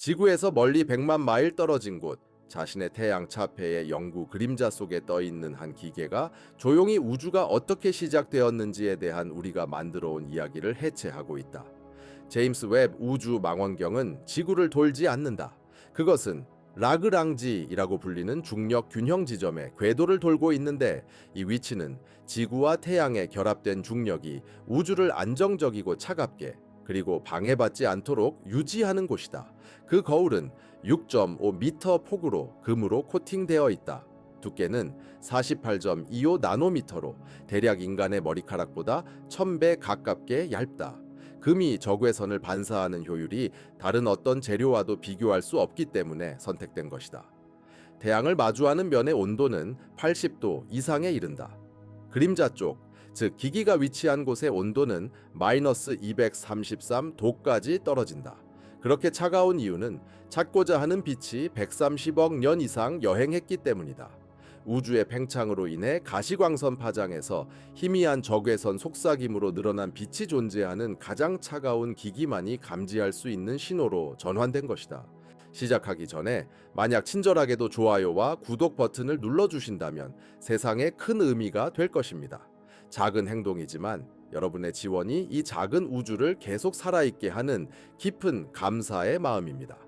지구에서 멀리 100만 마일 떨어진 곳, 자신의 태양 차폐의 영구 그림자 속에 떠 있는 한 기계가 조용히 우주가 어떻게 시작되었는지에 대한 우리가 만들어 온 이야기를 해체하고 있다. 제임스 웹 우주 망원경은 지구를 돌지 않는다. 그것은 라그랑지이라고 불리는 중력 균형 지점의 궤도를 돌고 있는데, 이 위치는 지구와 태양의 결합된 중력이 우주를 안정적이고 차갑게, 그리고 방해받지 않도록 유지하는 곳이다. 그 거울은 6.5m 폭으로 금으로 코팅되어 있다. 두께는 48.25 나노미터로 대략 인간의 머리카락보다 1000배 가깝게 얇다. 금이 적외선을 반사하는 효율이 다른 어떤 재료와도 비교할 수 없기 때문에 선택된 것이다. 태양을 마주하는 면의 온도는 80도 이상에 이른다. 그림자 쪽, 즉 기기가 위치한 곳의 온도는 마이너스 233도까지 떨어진다. 그렇게 차가운 이유는 찾고자 하는 빛이 130억 년 이상 여행했기 때문이다. 우주의 팽창으로 인해 가시광선 파장에서 희미한 적외선 속삭임으로 늘어난 빛이 존재하는 가장 차가운 기기만이 감지할 수 있는 신호로 전환된 것이다. 시작하기 전에 만약 친절하게도 좋아요와 구독 버튼을 눌러주신다면 세상에 큰 의미가 될 것입니다. 작은 행동이지만 여러분의 지원이 이 작은 우주를 계속 살아있게 하는 깊은 감사의 마음입니다.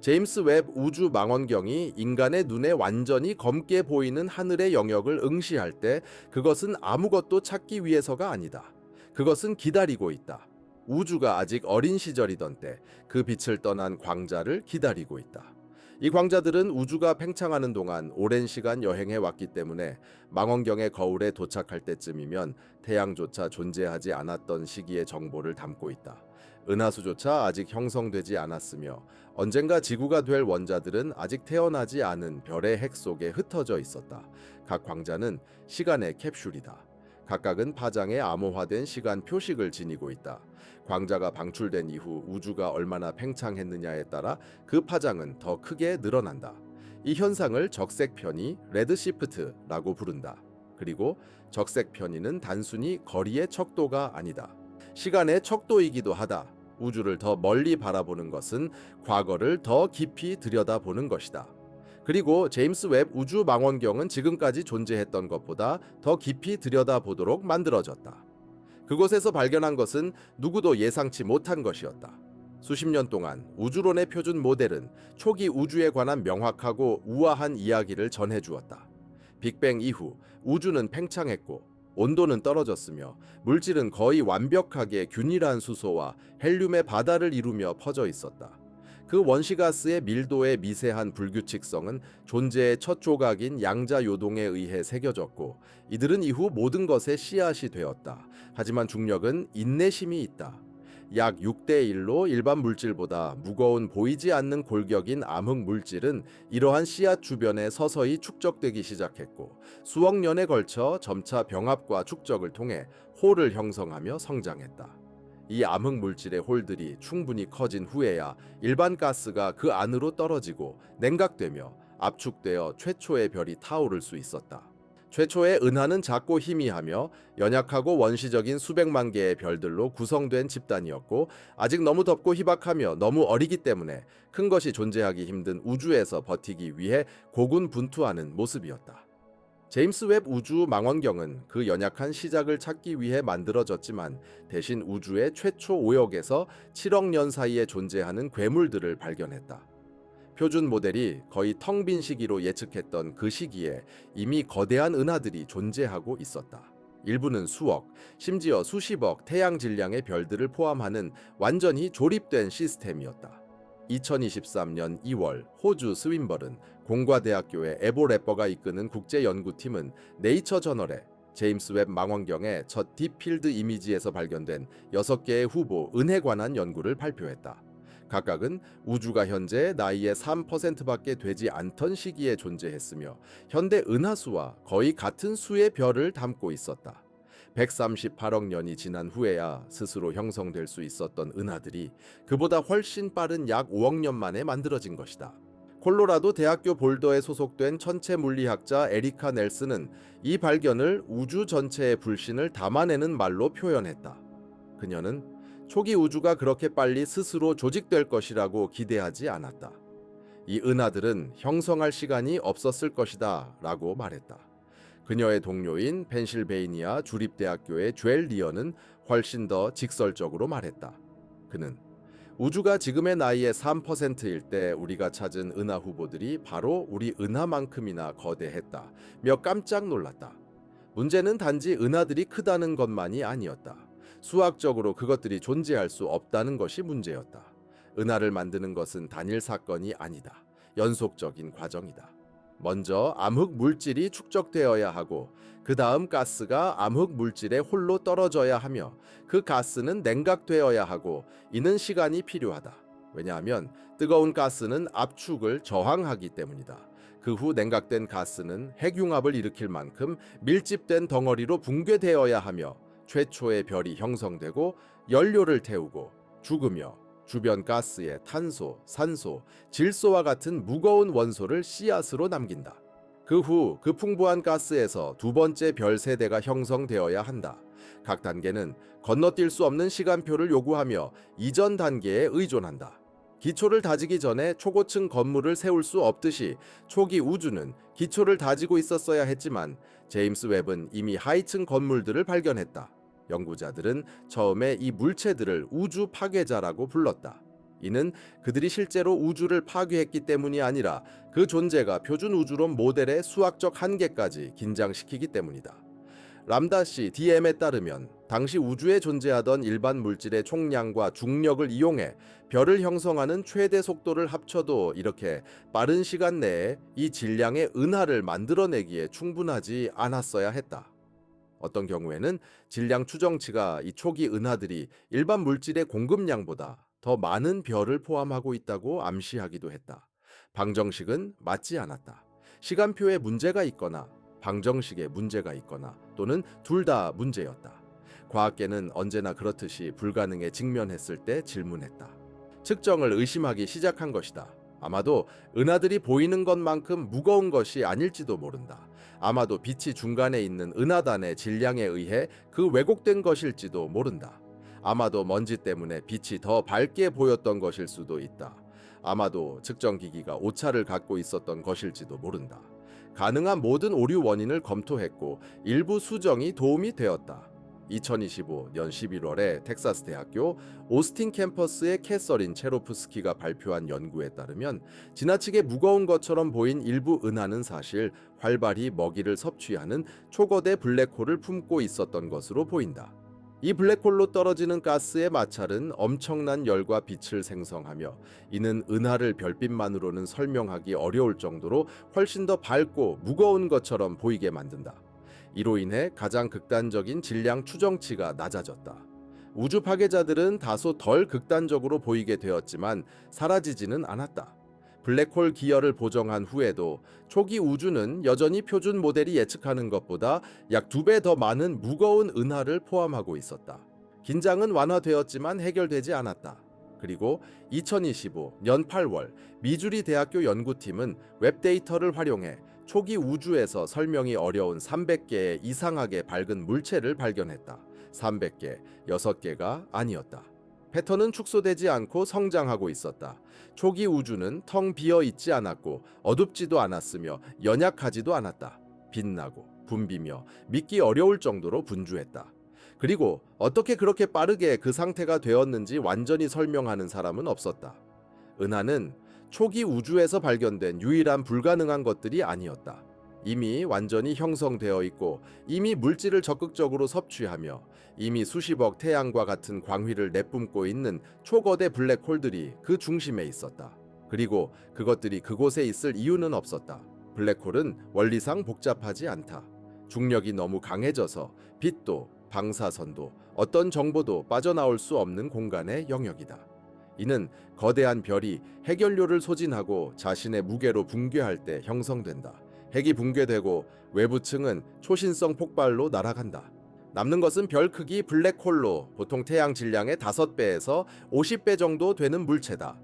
제임스 웹 우주 망원경이 인간의 눈에 완전히 검게 보이는 하늘의 영역을 응시할 때 그것은 아무것도 찾기 위해서가 아니다. 그것은 기다리고 있다. 우주가 아직 어린 시절이던 때 그 빛을 떠난 광자를 기다리고 있다. 이 광자들은 우주가 팽창하는 동안 오랜 시간 여행해 왔기 때문에 망원경의 거울에 도착할 때쯤이면 태양조차 존재하지 않았던 시기의 정보를 담고 있다. 은하수조차 아직 형성되지 않았으며 언젠가 지구가 될 원자들은 아직 태어나지 않은 별의 핵 속에 흩어져 있었다. 각 광자는 시간의 캡슐이다. 각각은 파장에 암호화된 시간 표식을 지니고 있다. 광자가 방출된 이후 우주가 얼마나 팽창했느냐에 따라 그 파장은 더 크게 늘어난다. 이 현상을 적색 편의, 레드시프트라고 부른다. 그리고 적색 편의는 단순히 거리의 척도가 아니다. 시간의 척도이기도 하다. 우주를 더 멀리 바라보는 것은 과거를 더 깊이 들여다보는 것이다. 그리고 제임스 웹 우주 망원경은 지금까지 존재했던 것보다 더 깊이 들여다보도록 만들어졌다. 그곳에서 발견한 것은 누구도 예상치 못한 것이었다. 수십 년 동안 우주론의 표준 모델은 초기 우주에 관한 명확하고 우아한 이야기를 전해주었다. 빅뱅 이후 우주는 팽창했고 온도는 떨어졌으며 물질은 거의 완벽하게 균일한 수소와 헬륨의 바다를 이루며 퍼져 있었다. 그 원시가스의 밀도의 미세한 불규칙성은 존재의 첫 조각인 양자 요동에 의해 새겨졌고 이들은 이후 모든 것의 씨앗이 되었다. 하지만 중력은 인내심이 있다. 약 6대 1로 일반 물질보다 무거운 보이지 않는 골격인 암흑 물질은 이러한 씨앗 주변에 서서히 축적되기 시작했고 수억 년에 걸쳐 점차 병합과 축적을 통해 홀을 형성하며 성장했다. 이 암흑 물질의 홀들이 충분히 커진 후에야 일반 가스가 그 안으로 떨어지고 냉각되며 압축되어 최초의 별이 타오를 수 있었다. 최초의 은하는 작고 희미하며 연약하고 원시적인 수백만 개의 별들로 구성된 집단이었고 아직 너무 덥고 희박하며 너무 어리기 때문에 큰 것이 존재하기 힘든 우주에서 버티기 위해 고군분투하는 모습이었다. 제임스 웹 우주 망원경은 그 연약한 시작을 찾기 위해 만들어졌지만 대신 우주의 최초 오역에서 7억 년 사이에 존재하는 괴물들을 발견했다. 표준 모델이 거의 텅 빈 시기로 예측했던 그 시기에 이미 거대한 은하들이 존재하고 있었다. 일부는 수억, 심지어 수십억 태양 질량의 별들을 포함하는 완전히 조립된 시스템이었다. 2023년 2월 호주 스윈버른 공과대학교의 에보 래퍼가 이끄는 국제연구팀은 네이처 저널에 제임스 웹 망원경의 첫 딥필드 이미지에서 발견된 6개의 후보 은에 관한 연구를 발표했다. 각각은 우주가 현재 나이의 3%밖에 되지 않던 시기에 존재했으며 현대 은하수와 거의 같은 수의 별을 담고 있었다. 138억 년이 지난 후에야 스스로 형성될 수 있었던 은하들이 그보다 훨씬 빠른 약 5억 년 만에 만들어진 것이다. 콜로라도 대학교 볼더에 소속된 천체 물리학자 에리카 넬슨은 이 발견을 우주 전체의 불신을 담아내는 말로 표현했다. 그녀는 초기 우주가 그렇게 빨리 스스로 조직될 것이라고 기대하지 않았다. 이 은하들은 형성할 시간이 없었을 것이다 라고 말했다. 그녀의 동료인 펜실베이니아 주립대학교의 쥘 리언은 훨씬 더 직설적으로 말했다. 그는 우주가 지금의 나이의 3%일 때 우리가 찾은 은하 후보들이 바로 우리 은하만큼이나 거대했다. 며 깜짝 놀랐다. 문제는 단지 은하들이 크다는 것만이 아니었다. 수학적으로 그것들이 존재할 수 없다는 것이 문제였다. 은하를 만드는 것은 단일 사건이 아니다. 연속적인 과정이다. 먼저 암흑 물질이 축적되어야 하고 그 다음 가스가 암흑 물질에 홀로 떨어져야 하며 그 가스는 냉각되어야 하고 이는 시간이 필요하다. 왜냐하면 뜨거운 가스는 압축을 저항하기 때문이다. 그 후 냉각된 가스는 핵융합을 일으킬 만큼 밀집된 덩어리로 붕괴되어야 하며 최초의 별이 형성되고 연료를 태우고 죽으며 주변 가스에 탄소, 산소, 질소와 같은 무거운 원소를 씨앗으로 남긴다. 그 후 그 풍부한 가스에서 두 번째 별 세대가 형성되어야 한다. 각 단계는 건너뛸 수 없는 시간표를 요구하며 이전 단계에 의존한다. 기초를 다지기 전에 초고층 건물을 세울 수 없듯이 초기 우주는 기초를 다지고 있었어야 했지만 제임스 웹은 이미 하이층 건물들을 발견했다. 연구자들은 처음에 이 물체들을 우주 파괴자라고 불렀다. 이는 그들이 실제로 우주를 파괴했기 때문이 아니라 그 존재가 표준 우주론 모델의 수학적 한계까지 긴장시키기 때문이다. 람다시 DM에 따르면 당시 우주에 존재하던 일반 물질의 총량과 중력을 이용해 별을 형성하는 최대 속도를 합쳐도 이렇게 빠른 시간 내에 이 질량의 은하를 만들어내기에 충분하지 않았어야 했다. 어떤 경우에는 질량 추정치가 이 초기 은하들이 일반 물질의 공급량보다 더 많은 별을 포함하고 있다고 암시하기도 했다. 방정식은 맞지 않았다. 시간표에 문제가 있거나 방정식에 문제가 있거나 또는 둘 다 문제였다. 과학계는 언제나 그렇듯이 불가능에 직면했을 때 질문했다. 측정을 의심하기 시작한 것이다. 아마도 은하들이 보이는 것만큼 무거운 것이 아닐지도 모른다. 아마도 빛이 중간에 있는 은하단의 질량에 의해 그 왜곡된 것일지도 모른다. 아마도 먼지 때문에 빛이 더 밝게 보였던 것일 수도 있다. 아마도 측정기기가 오차를 갖고 있었던 것일지도 모른다. 가능한 모든 오류 원인을 검토했고 일부 수정이 도움이 되었다. 2025년 11월에 텍사스 대학교 오스틴 캠퍼스의 캐서린 체로프스키가 발표한 연구에 따르면 지나치게 무거운 것처럼 보인 일부 은하는 사실 활발히 먹이를 섭취하는 초거대 블랙홀을 품고 있었던 것으로 보인다. 이 블랙홀로 떨어지는 가스의 마찰은 엄청난 열과 빛을 생성하며 이는 은하를 별빛만으로는 설명하기 어려울 정도로 훨씬 더 밝고 무거운 것처럼 보이게 만든다. 이로 인해 가장 극단적인 질량 추정치가 낮아졌다. 우주 파괴자들은 다소 덜 극단적으로 보이게 되었지만 사라지지는 않았다. 블랙홀 기여를 보정한 후에도 초기 우주는 여전히 표준 모델이 예측하는 것보다 약 2배 더 많은 무거운 은하를 포함하고 있었다. 긴장은 완화되었지만 해결되지 않았다. 그리고 2025년 8월 미주리 대학교 연구팀은 웹데이터를 활용해 초기 우주에서 설명이 어려운 300개의 이상하게 밝은 물체를 발견했다. 300개, 6개가 아니었다. 패턴은 축소되지 않고 성장하고 있었다. 초기 우주는 텅 비어 있지 않았고 어둡지도 않았으며 연약하지도 않았다. 빛나고 붐비며 믿기 어려울 정도로 분주했다. 그리고 어떻게 그렇게 빠르게 그 상태가 되었는지 완전히 설명하는 사람은 없었다. 은하는 초기 우주에서 발견된 유일한 불가능한 것들이 아니었다. 이미 완전히 형성되어 있고 이미 물질을 적극적으로 섭취하며 이미 수십억 태양과 같은 광휘를 내뿜고 있는 초거대 블랙홀들이 그 중심에 있었다. 그리고 그것들이 그곳에 있을 이유는 없었다. 블랙홀은 원리상 복잡하지 않다. 중력이 너무 강해져서 빛도 방사선도 어떤 정보도 빠져나올 수 없는 공간의 영역이다. 이는 거대한 별이 핵연료를 소진하고 자신의 무게로 붕괴할 때 형성된다. 핵이 붕괴되고 외부층은 초신성 폭발로 날아간다. 남는 것은 별 크기 블랙홀로 보통 태양 질량의 5배에서 50배 정도 되는 물체다.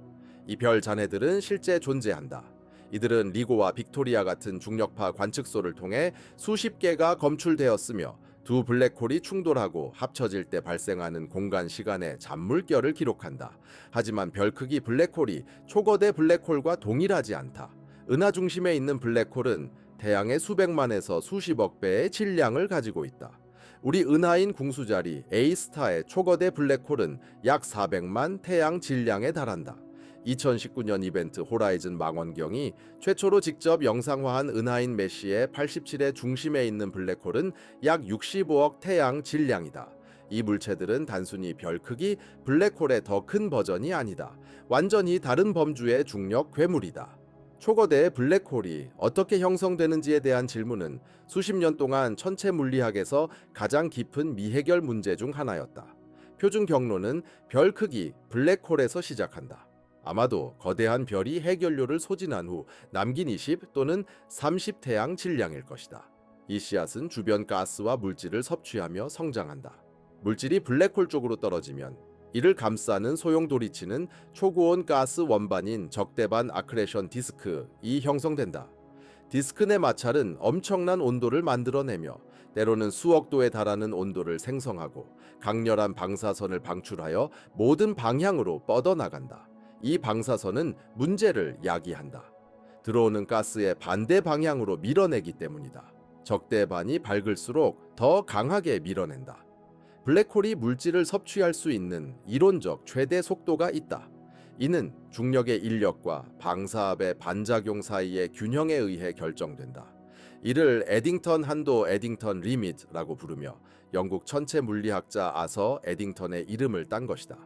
이 별 잔해들은 실제 존재한다. 이들은 리고와 빅토리아 같은 중력파 관측소를 통해 수십 개가 검출되었으며 두 블랙홀이 충돌하고 합쳐질 때 발생하는 공간 시간의 잔물결을 기록한다. 하지만 별 크기 블랙홀이 초거대 블랙홀과 동일하지 않다. 은하 중심에 있는 블랙홀은 태양의 수백만에서 수십억 배의 질량을 가지고 있다. 우리 은하인 궁수자리 A스타의 초거대 블랙홀은 약 400만 태양 질량에 달한다. 2019년 이벤트 호라이즌 망원경이 최초로 직접 영상화한 은하인 메시의 87의 중심에 있는 블랙홀은 약 65억 태양 질량이다. 이 물체들은 단순히 별 크기 블랙홀의 더 큰 버전이 아니다. 완전히 다른 범주의 중력 괴물이다. 초거대의 블랙홀이 어떻게 형성되는지에 대한 질문은 수십 년 동안 천체 물리학에서 가장 깊은 미해결 문제 중 하나였다. 표준 경로는 별 크기 블랙홀에서 시작한다. 아마도 거대한 별이 해결료를 소진한 후 남긴 20 또는 30 태양 질량일 것이다. 이 씨앗은 주변 가스와 물질을 섭취하며 성장한다. 물질이 블랙홀 쪽으로 떨어지면 이를 감싸는 소용돌이치는 초고온 가스 원반인 적대반 아크레션 디스크이 형성된다. 디스크 내 마찰은 엄청난 온도를 만들어내며 때로는 수억 도에 달하는 온도를 생성하고 강렬한 방사선을 방출하여 모든 방향으로 뻗어나간다. 이 방사선은 문제를 야기한다. 들어오는 가스의 반대 방향으로 밀어내기 때문이다. 적대반이 밝을수록 더 강하게 밀어낸다. 블랙홀이 물질을 섭취할 수 있는 이론적 최대 속도가 있다. 이는 중력의 인력과 방사압의 반작용 사이의 균형에 의해 결정된다. 이를 에딩턴 한도 에딩턴 리밋이라고 부르며 영국 천체 물리학자 아서 에딩턴의 이름을 딴 것이다.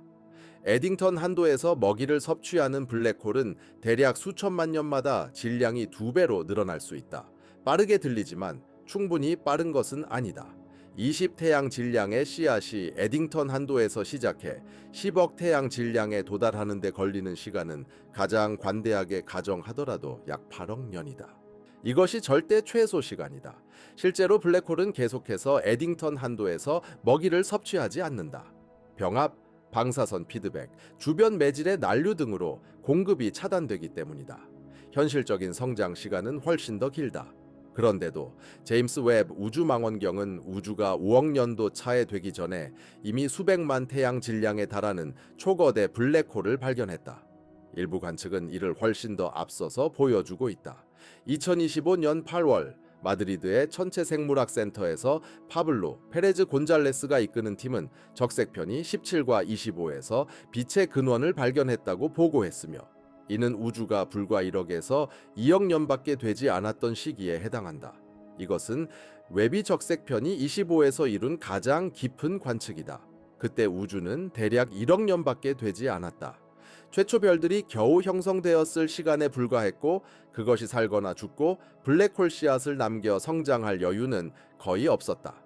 에딩턴 한도에서 먹이를 섭취하는 블랙홀은 대략 수천만 년마다 질량이 2배로 늘어날 수 있다. 빠르게 들리지만 충분히 빠른 것은 아니다. 20 태양 질량의 씨앗이 에딩턴 한도에서 시작해 10억 태양 질량에 도달하는 데 걸리는 시간은 가장 관대하게 가정하더라도 약 8억 년이다. 이것이 절대 최소 시간이다. 실제로 블랙홀은 계속해서 에딩턴 한도에서 먹이를 섭취하지 않는다. 병합, 방사선 피드백, 주변 매질의 난류 등으로 공급이 차단되기 때문이다. 현실적인 성장 시간은 훨씬 더 길다. 그런데도 제임스 웹 우주망원경은 우주가 5억 년도 차에 되기 전에 이미 수백만 태양 질량에 달하는 초거대 블랙홀을 발견했다. 일부 관측은 이를 훨씬 더 앞서서 보여주고 있다. 2025년 8월 마드리드의 천체생물학 센터에서 파블로 페레즈 곤잘레스가 이끄는 팀은 적색편이 17과 25에서 빛의 근원을 발견했다고 보고했으며 이는 우주가 불과 1억에서 2억 년밖에 되지 않았던 시기에 해당한다. 이것은 웹이 적색편이 25에서 이룬 가장 깊은 관측이다. 그때 우주는 대략 1억 년밖에 되지 않았다. 최초 별들이 겨우 형성되었을 시간에 불과했고 그것이 살거나 죽고 블랙홀 씨앗을 남겨 성장할 여유는 거의 없었다.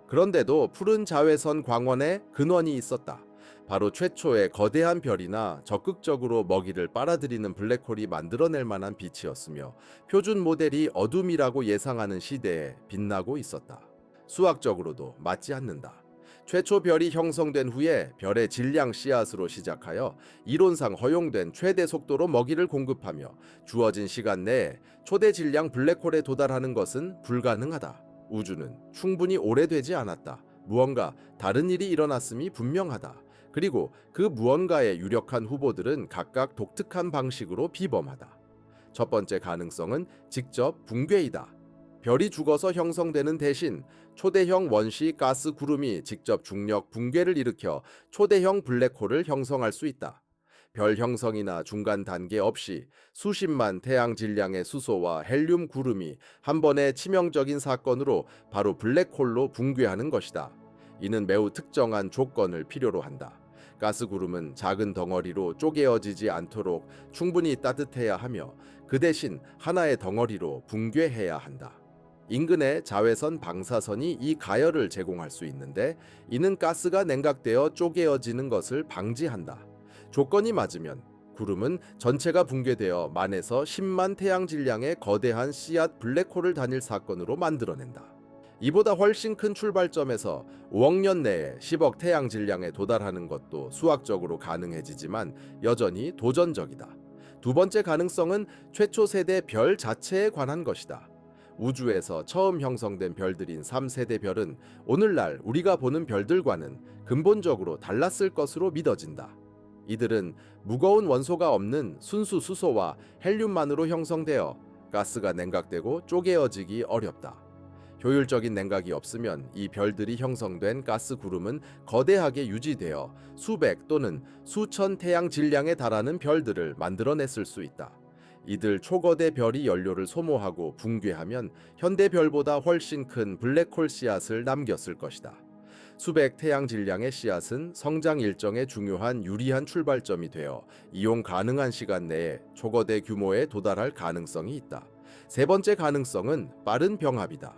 그런데도 푸른 자외선 광원에 근원이 있었다. 바로 최초의 거대한 별이나 적극적으로 먹이를 빨아들이는 블랙홀이 만들어낼 만한 빛이었으며 표준 모델이 어둠이라고 예상하는 시대에 빛나고 있었다. 수학적으로도 맞지 않는다. 최초 별이 형성된 후에 별의 질량 씨앗으로 시작하여 이론상 허용된 최대 속도로 먹이를 공급하며 주어진 시간 내에 초대 질량 블랙홀에 도달하는 것은 불가능하다. 우주는 충분히 오래되지 않았다. 무언가 다른 일이 일어났음이 분명하다. 그리고 그 무언가의 유력한 후보들은 각각 독특한 방식으로 비범하다. 첫 번째 가능성은 직접 붕괴이다. 별이 죽어서 형성되는 대신 초대형 원시 가스 구름이 직접 중력 붕괴를 일으켜 초대형 블랙홀을 형성할 수 있다. 별 형성이나 중간 단계 없이 수십만 태양 질량의 수소와 헬륨 구름이 한 번의 치명적인 사건으로 바로 블랙홀로 붕괴하는 것이다. 이는 매우 특정한 조건을 필요로 한다. 가스 구름은 작은 덩어리로 쪼개어지지 않도록 충분히 따뜻해야 하며 그 대신 하나의 덩어리로 붕괴해야 한다. 인근의 자외선 방사선이 이 가열을 제공할 수 있는데 이는 가스가 냉각되어 쪼개어지는 것을 방지한다. 조건이 맞으면 구름은 전체가 붕괴되어 만에서 10만 태양 질량의 거대한 씨앗 블랙홀을 다닐 사건으로 만들어낸다. 이보다 훨씬 큰 출발점에서 5억 년 내에 10억 태양 질량에 도달하는 것도 수학적으로 가능해지지만 여전히 도전적이다. 두 번째 가능성은 최초 세대 별 자체에 관한 것이다. 우주에서 처음 형성된 별들인 3세대 별은 오늘날 우리가 보는 별들과는 근본적으로 달랐을 것으로 믿어진다. 이들은 무거운 원소가 없는 순수 수소와 헬륨만으로 형성되어 가스가 냉각되고 쪼개어지기 어렵다. 효율적인 냉각이 없으면 이 별들이 형성된 가스 구름은 거대하게 유지되어 수백 또는 수천 태양 질량에 달하는 별들을 만들어냈을 수 있다. 이들 초거대 별이 연료를 소모하고 붕괴하면 현대 별보다 훨씬 큰 블랙홀 씨앗을 남겼을 것이다. 수백 태양 질량의 씨앗은 성장 일정에 중요한 유리한 출발점이 되어 이용 가능한 시간 내에 초거대 규모에 도달할 가능성이 있다. 세 번째 가능성은 빠른 병합이다.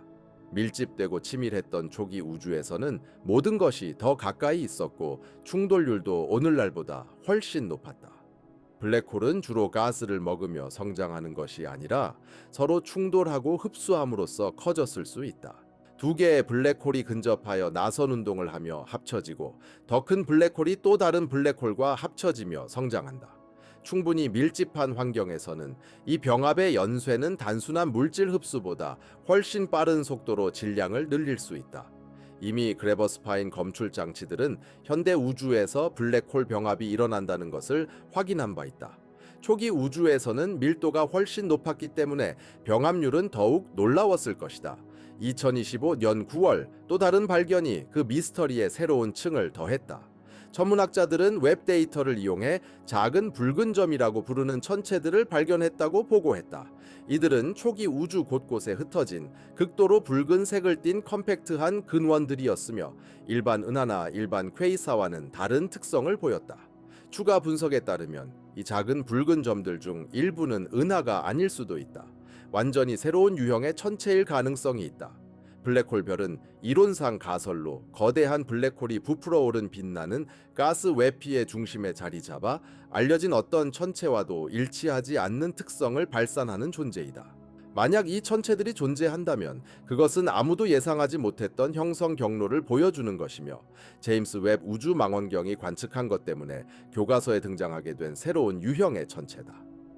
밀집되고 치밀했던 초기 우주에서는 모든 것이 더 가까이 있었고 충돌률도 오늘날보다 훨씬 높았다. 블랙홀은 주로 가스를 먹으며 성장하는 것이 아니라 서로 충돌하고 흡수함으로써 커졌을 수 있다. 두 개의 블랙홀이 근접하여 나선 운동을 하며 합쳐지고 더 큰 블랙홀이 또 다른 블랙홀과 합쳐지며 성장한다. 충분히 밀집한 환경에서는 이 병합의 연쇄는 단순한 물질 흡수보다 훨씬 빠른 속도로 질량을 늘릴 수 있다. 이미 그래버스파인 검출 장치들은 현대 우주에서 블랙홀 병합이 일어난다는 것을 확인한 바 있다. 초기 우주에서는 밀도가 훨씬 높았기 때문에 병합률은 더욱 놀라웠을 것이다. 2025년 9월 또 다른 발견이 그 미스터리에 새로운 층을 더했다. 천문학자들은 웹 데이터를 이용해 작은 붉은 점이라고 부르는 천체들을 발견했다고 보고했다. 이들은 초기 우주 곳곳에 흩어진 극도로 붉은색을 띤 컴팩트한 근원들이었으며 일반 은하나 일반 퀘이사와는 다른 특성을 보였다. 추가 분석에 따르면 이 작은 붉은 점들 중 일부는 은하가 아닐 수도 있다. 완전히 새로운 유형의 천체일 가능성이 있다. 블랙홀 별은 이론상 가설로 거대한 블랙홀이 부풀어 오른 빛나는 가스 외피의 중심에 자리 잡아 알려진 어떤 천체와도 일치하지 않는 특성을 발산하는 존재이다. 만약 이 천체들이 존재한다면 그것은 아무도 예상하지 못했던 형성 경로를 보여주는 것이며 제임스 웹 우주망원경이 관측한 것 때문에 교과서에 등장하게 된 새로운 유형의 천체다.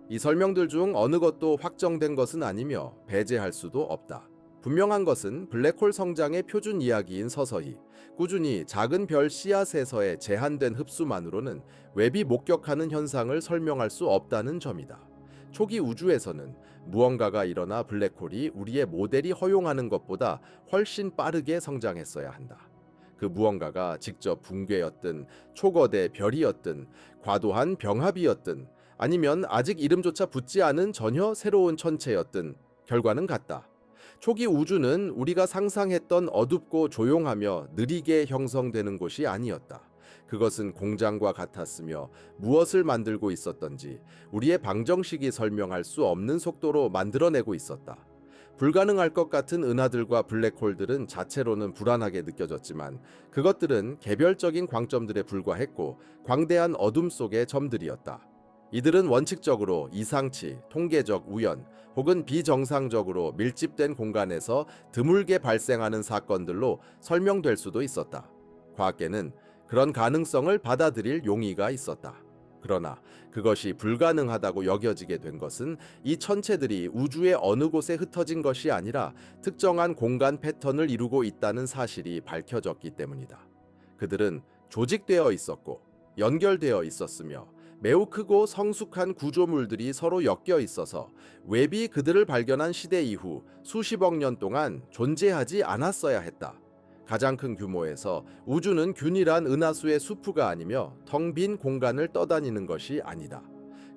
이 설명들 중 어느 것도 확정된 것은 아니며 배제할 수도 없다. 분명한 것은 블랙홀 성장의 표준 이야기인 서서히 꾸준히 작은 별 씨앗에서의 제한된 흡수만으로는 웹이 목격하는 현상을 설명할 수 없다는 점이다. 초기 우주에서는 무언가가 일어나 블랙홀이 우리의 모델이 허용하는 것보다 훨씬 빠르게 성장했어야 한다. 그 무언가가 직접 붕괴였든 초거대 별이었든 과도한 병합이었든 아니면 아직 이름조차 붙지 않은 전혀 새로운 천체였든 결과는 같다. 초기 우주는 우리가 상상했던 어둡고 조용하며 느리게 형성되는 곳이 아니었다. 그것은 공장과 같았으며 무엇을 만들고 있었던지 우리의 방정식이 설명할 수 없는 속도로 만들어내고 있었다. 불가능할 것 같은 은하들과 블랙홀들은 자체로는 불안하게 느껴졌지만 그것들은 개별적인 광점들에 불과했고 광대한 어둠 속의 점들이었다. 이들은 원칙적으로 이상치, 통계적 우연 혹은 비정상적으로 밀집된 공간에서 드물게 발생하는 사건들로 설명될 수도 있었다. 과학계는 그런 가능성을 받아들일 용의가 있었다. 그러나 그것이 불가능하다고 여겨지게 된 것은 이 천체들이 우주의 어느 곳에 흩어진 것이 아니라 특정한 공간 패턴을 이루고 있다는 사실이 밝혀졌기 때문이다. 그들은 조직되어 있었고 연결되어 있었으며 매우 크고 성숙한 구조물들이 서로 엮여 있어서 웹이 그들을 발견한 시대 이후 수십억 년 동안 존재하지 않았어야 했다. 가장 큰 규모에서 우주는 균일한 은하수의 수프가 아니며 텅 빈 공간을 떠다니는 것이 아니다.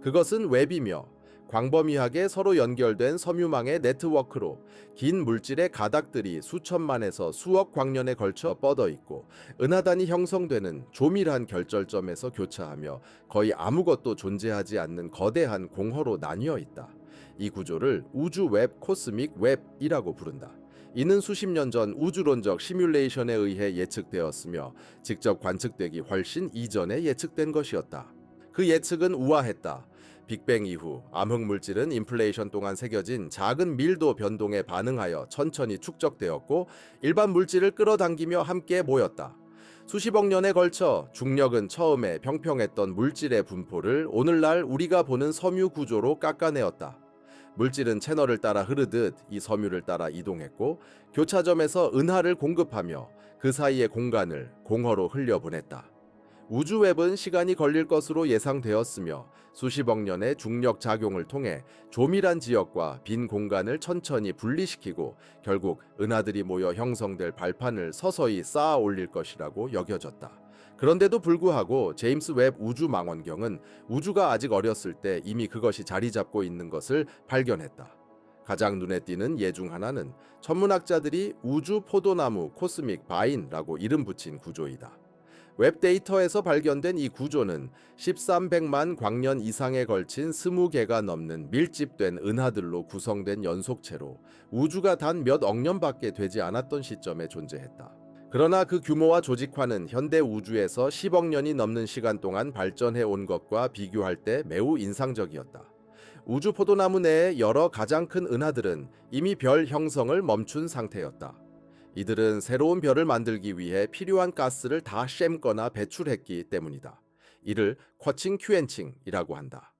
그것은 웹이며 광범위하게 서로 연결된 섬유망의 네트워크로 긴 물질의 가닥들이 수천만에서 수억 광년에 걸쳐 뻗어 있고 은하단이 형성되는 조밀한 결절점에서 교차하며 거의 아무것도 존재하지 않는 거대한 공허로 나뉘어 있다. 이 구조를 우주 웹, 코스믹 웹이라고 부른다. 이는 수십 년 전 우주론적 시뮬레이션에 의해 예측되었으며 직접 관측되기 훨씬 이전에 예측된 것이었다. 그 예측은 우아했다. 빅뱅 이후 암흑물질은 인플레이션 동안 새겨진 작은 밀도 변동에 반응하여 천천히 축적되었고 일반 물질을 끌어당기며 함께 모였다. 수십억 년에 걸쳐 중력은 처음에 평평했던 물질의 분포를 오늘날 우리가 보는 섬유 구조로 깎아내었다. 물질은 채널을 따라 흐르듯 이 섬유를 따라 이동했고 교차점에서 은하를 공급하며 그 사이의 공간을 공허로 흘려보냈다. 우주웹은 시간이 걸릴 것으로 예상되었으며 수십억 년의 중력 작용을 통해 조밀한 지역과 빈 공간을 천천히 분리시키고 결국 은하들이 모여 형성될 발판을 서서히 쌓아 올릴 것이라고 여겨졌다. 그런데도 불구하고 제임스 웹 우주망원경은 우주가 아직 어렸을 때 이미 그것이 자리 잡고 있는 것을 발견했다. 가장 눈에 띄는 예 중 하나는 천문학자들이 우주 포도나무 코스믹 바인이라고 이름 붙인 구조이다. 웹 데이터에서 발견된 이 구조는 1300만 광년 이상에 걸친 20개가 넘는 밀집된 은하들로 구성된 연속체로 우주가 단 몇 억 년밖에 되지 않았던 시점에 존재했다. 그러나 그 규모와 조직화는 현대 우주에서 10억 년이 넘는 시간 동안 발전해 온 것과 비교할 때 매우 인상적이었다. 우주 포도나무 내의 여러 가장 큰 은하들은 이미 별 형성을 멈춘 상태였다. 이들은 새로운 별을 만들기 위해 필요한 가스를 다 쐰거나 배출했기 때문이다. 이를 쿼칭 큐엔칭이라고 한다.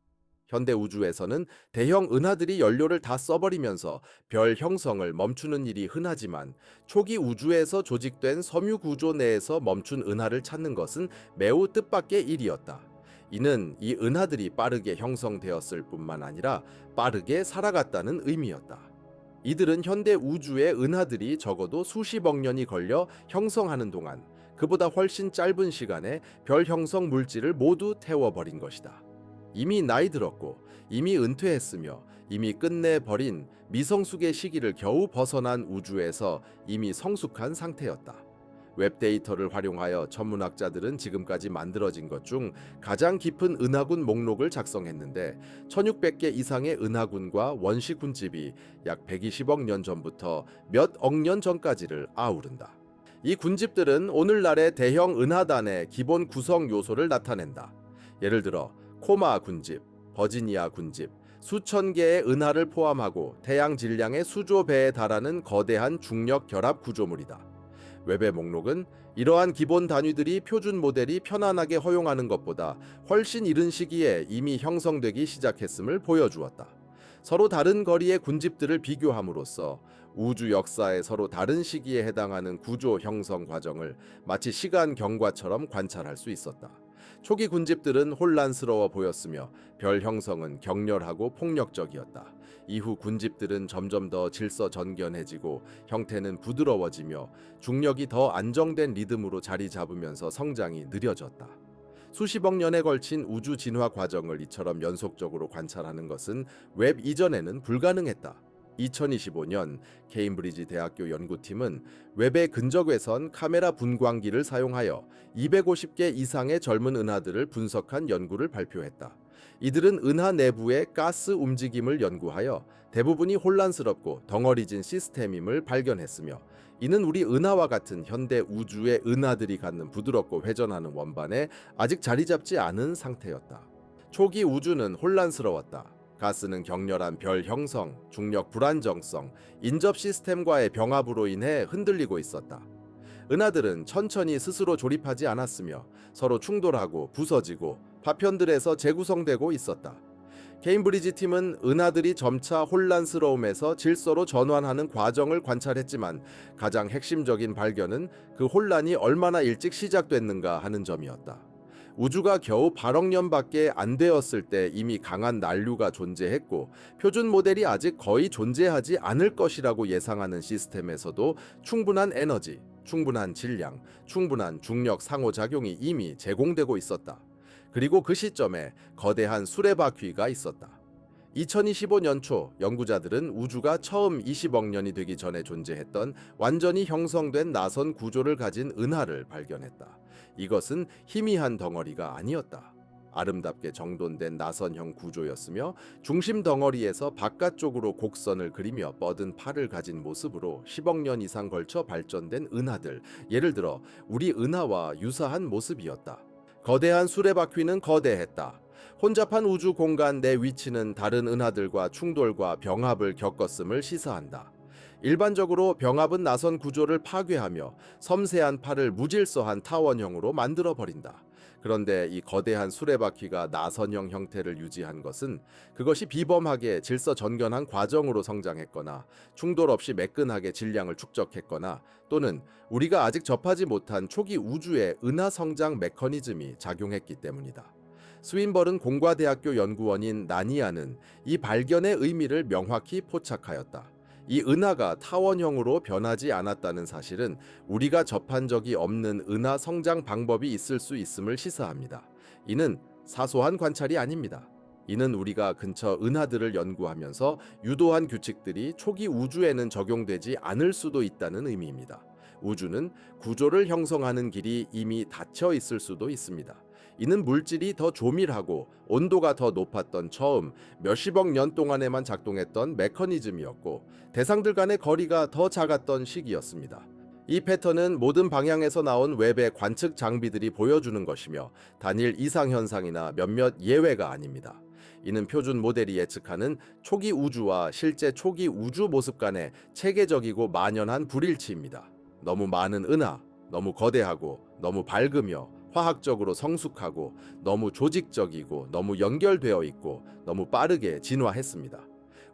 현대 우주에서는 대형 은하들이 연료를 다 써버리면서 별 형성을 멈추는 일이 흔하지만 초기 우주에서 조직된 섬유 구조 내에서 멈춘 은하를 찾는 것은 매우 뜻밖의 일이었다. 이는 이 은하들이 빠르게 형성되었을 뿐만 아니라 빠르게 살아갔다는 의미였다. 이들은 현대 우주의 은하들이 적어도 수십억 년이 걸려 형성하는 동안 그보다 훨씬 짧은 시간에 별 형성 물질을 모두 태워버린 것이다. 이미 나이 들었고 이미 은퇴했으며 이미 끝내버린 미성숙의 시기를 겨우 벗어난 우주에서 이미 성숙한 상태였다. 웹 데이터를 활용하여 천문학자들은 지금까지 만들어진 것 중 가장 깊은 은하군 목록을 작성했는데 1600개 이상의 은하군과 원시 군집이 약 120억 년 전부터 몇 억 년 전까지를 아우른다. 이 군집들은 오늘날의 대형 은하단의 기본 구성 요소를 나타낸다. 예를 들어 코마 군집, 버지니아 군집, 수천 개의 은하를 포함하고 태양 질량의 수조 배에 달하는 거대한 중력 결합 구조물이다. 웹의 목록은 이러한 기본 단위들이 표준 모델이 편안하게 허용하는 것보다 훨씬 이른 시기에 이미 형성되기 시작했음을 보여주었다. 서로 다른 거리의 군집들을 비교함으로써 우주 역사의 서로 다른 시기에 해당하는 구조 형성 과정을 마치 시간 경과처럼 관찰할 수 있었다. 초기 군집들은 혼란스러워 보였으며 별 형성은 격렬하고 폭력적이었다. 이후 군집들은 점점 더 질서전견해지고 형태는 부드러워지며 중력이 더 안정된 리듬으로 자리 잡으면서 성장이 느려졌다. 수십억 년에 걸친 우주 진화 과정을 이처럼 연속적으로 관찰하는 것은 웹 이전에는 불가능했다. 2025년 케임브리지 대학교 연구팀은 웹의 근적외선 카메라 분광기를 사용하여 250개 이상의 젊은 은하들을 분석한 연구를 발표했다. 이들은 은하 내부의 가스 움직임을 연구하여 대부분이 혼란스럽고 덩어리진 시스템임을 발견했으며 이는 우리 은하와 같은 현대 우주의 은하들이 갖는 부드럽고 회전하는 원반에 아직 자리 잡지 않은 상태였다. 초기 우주는 혼란스러웠다. 가스는 격렬한 별 형성, 중력 불안정성, 인접 시스템과의 병합으로 인해 흔들리고 있었다. 은하들은 천천히 스스로 조립하지 않았으며 서로 충돌하고 부서지고 파편들에서 재구성되고 있었다. 케임브리지 팀은 은하들이 점차 혼란스러움에서 질서로 전환하는 과정을 관찰했지만 가장 핵심적인 발견은 그 혼란이 얼마나 일찍 시작됐는가 하는 점이었다. 우주가 겨우 8억 년밖에 안 되었을 때 이미 강한 난류가 존재했고 표준 모델이 아직 거의 존재하지 않을 것이라고 예상하는 시스템에서도 충분한 에너지, 충분한 질량, 충분한 중력 상호작용이 이미 제공되고 있었다. 그리고 그 시점에 거대한 수레바퀴가 있었다. 2025년 초 연구자들은 우주가 처음 20억 년이 되기 전에 존재했던 완전히 형성된 나선 구조를 가진 은하를 발견했다. 이것은 희미한 덩어리가 아니었다. 아름답게 정돈된 나선형 구조였으며 중심 덩어리에서 바깥쪽으로 곡선을 그리며 뻗은 팔을 가진 모습으로 10억 년 이상 걸쳐 발전된 은하들, 예를 들어 우리 은하와 유사한 모습이었다. 거대한 수레바퀴는 거대했다. 혼잡한 우주 공간 내 위치는 다른 은하들과 충돌과 병합을 겪었음을 시사한다. 일반적으로 병합은 나선 구조를 파괴하며 섬세한 팔을 무질서한 타원형으로 만들어버린다. 그런데 이 거대한 수레바퀴가 나선형 형태를 유지한 것은 그것이 비범하게 질서정연한 과정으로 성장했거나 충돌 없이 매끈하게 질량을 축적했거나 또는 우리가 아직 접하지 못한 초기 우주의 은하 성장 메커니즘이 작용했기 때문이다. 스윈버른 공과대학교 연구원인 나니아는 이 발견의 의미를 명확히 포착하였다. 이 은하가 타원형으로 변하지 않았다는 사실은 우리가 접한 적이 없는 은하 성장 방법이 있을 수 있음을 시사합니다. 이는 사소한 관찰이 아닙니다. 이는 우리가 근처 은하들을 연구하면서 유도한 규칙들이 초기 우주에는 적용되지 않을 수도 있다는 의미입니다. 우주는 구조를 형성하는 길이 이미 닫혀 있을 수도 있습니다. 이는 물질이 더 조밀하고 온도가 더 높았던 처음 몇십억 년 동안에만 작동했던 메커니즘이었고 대상들 간의 거리가 더 작았던 시기였습니다. 이 패턴은 모든 방향에서 나온 웹의 관측 장비들이 보여주는 것이며 단일 이상현상이나 몇몇 예외가 아닙니다. 이는 표준 모델이 예측하는 초기 우주와 실제 초기 우주 모습 간의 체계적이고 만연한 불일치입니다. 너무 많은 은하, 너무 거대하고 너무 밝으며 화학적으로 성숙하고 너무 조직적이고 너무 연결되어 있고 너무 빠르게 진화했습니다.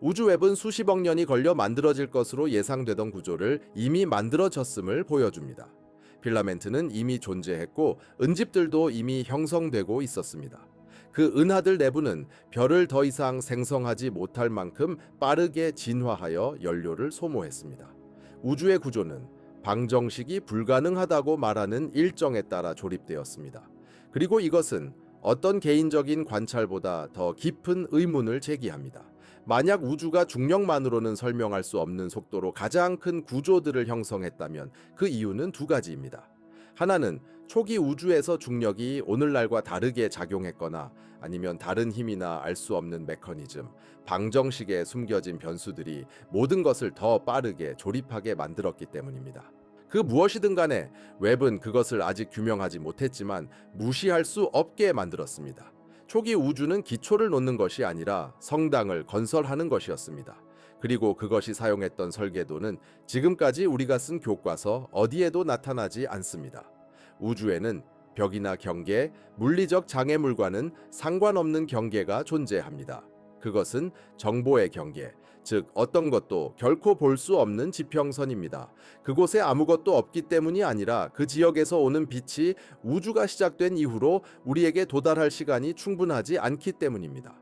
우주웹은 수십억 년이 걸려 만들어질 것으로 예상되던 구조를 이미 만들어졌음을 보여줍니다. 필라멘트는 이미 존재했고 은집들도 이미 형성되고 있었습니다. 그 은하들 내부는 별을 더 이상 생성하지 못할 만큼 빠르게 진화하여 연료를 소모했습니다. 우주의 구조는 방정식이 불가능하다고 말하는 일정에 따라 조립되었습니다. 그리고 이것은 어떤 개인적인 관찰보다 더 깊은 의문을 제기합니다. 만약 우주가 중력만으로는 설명할 수 없는 속도로 가장 큰 구조들을 형성했다면 그 이유는 두 가지입니다. 하나는 초기 우주에서 중력이 오늘날과 다르게 작용했거나 아니면 다른 힘이나 알 수 없는 메커니즘, 방정식에 숨겨진 변수들이 모든 것을 더 빠르게 조립하게 만들었기 때문입니다. 그 무엇이든 간에 웹은 그것을 아직 규명하지 못했지만 무시할 수 없게 만들었습니다. 초기 우주는 기초를 놓는 것이 아니라 성당을 건설하는 것이었습니다. 그리고 그것이 사용했던 설계도는 지금까지 우리가 쓴 교과서 어디에도 나타나지 않습니다. 우주에는 벽이나 경계, 물리적 장애물과는 상관없는 경계가 존재합니다. 그것은 정보의 경계, 즉 어떤 것도 결코 볼 수 없는 지평선입니다. 그곳에 아무것도 없기 때문이 아니라 그 지역에서 오는 빛이 우주가 시작된 이후로 우리에게 도달할 시간이 충분하지 않기 때문입니다.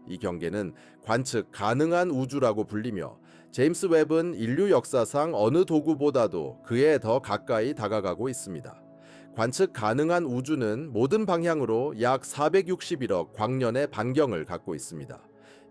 이 경계는 관측 가능한 우주라고 불리며 제임스 웹은 인류 역사상 어느 도구보다도 그에 더 가까이 다가가고 있습니다. 관측 가능한 우주는 모든 방향으로 약 461억 광년의 반경을 갖고 있습니다.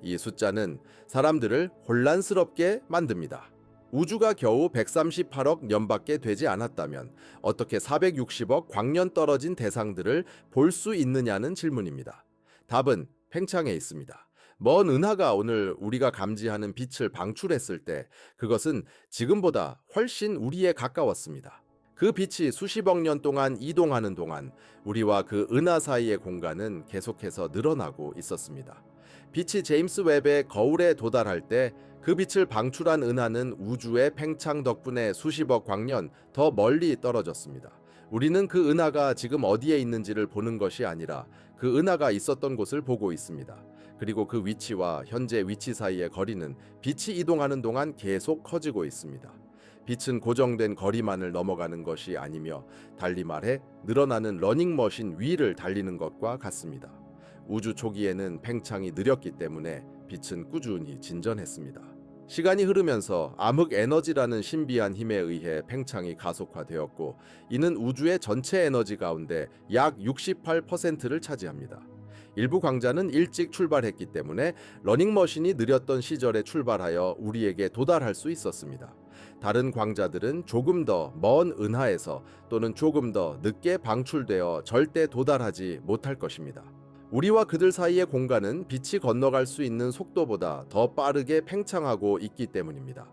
이 숫자는 사람들을 혼란스럽게 만듭니다. 우주가 겨우 138억 년밖에 되지 않았다면 어떻게 460억 광년 떨어진 대상들을 볼 수 있느냐는 질문입니다. 답은 팽창에 있습니다. 먼 은하가 오늘 우리가 감지하는 빛을 방출했을 때 그것은 지금보다 훨씬 우리에 가까웠습니다. 그 빛이 수십억 년 동안 이동하는 동안 우리와 그 은하 사이의 공간은 계속해서 늘어나고 있었습니다. 빛이 제임스 웹의 거울에 도달할 때 그 빛을 방출한 은하는 우주의 팽창 덕분에 수십억 광년 더 멀리 떨어졌습니다. 우리는 그 은하가 지금 어디에 있는지를 보는 것이 아니라 그 은하가 있었던 곳을 보고 있습니다. 그리고 그 위치와 현재 위치 사이의 거리는 빛이 이동하는 동안 계속 커지고 있습니다. 빛은 고정된 거리만을 넘어가는 것이 아니며 달리 말해 늘어나는 러닝머신 위를 달리는 것과 같습니다. 우주 초기에는 팽창이 느렸기 때문에 빛은 꾸준히 진전했습니다. 시간이 흐르면서 암흑 에너지라는 신비한 힘에 의해 팽창이 가속화되었고 이는 우주의 전체 에너지 가운데 약 68%를 차지합니다. 일부 광자는 일찍 출발했기 때문에 러닝머신이 느렸던 시절에 출발하여 우리에게 도달할 수 있었습니다. 다른 광자들은 조금 더 먼 은하에서 또는 조금 더 늦게 방출되어 절대 도달하지 못할 것입니다. 우리와 그들 사이의 공간은 빛이 건너갈 수 있는 속도보다 더 빠르게 팽창하고 있기 때문입니다.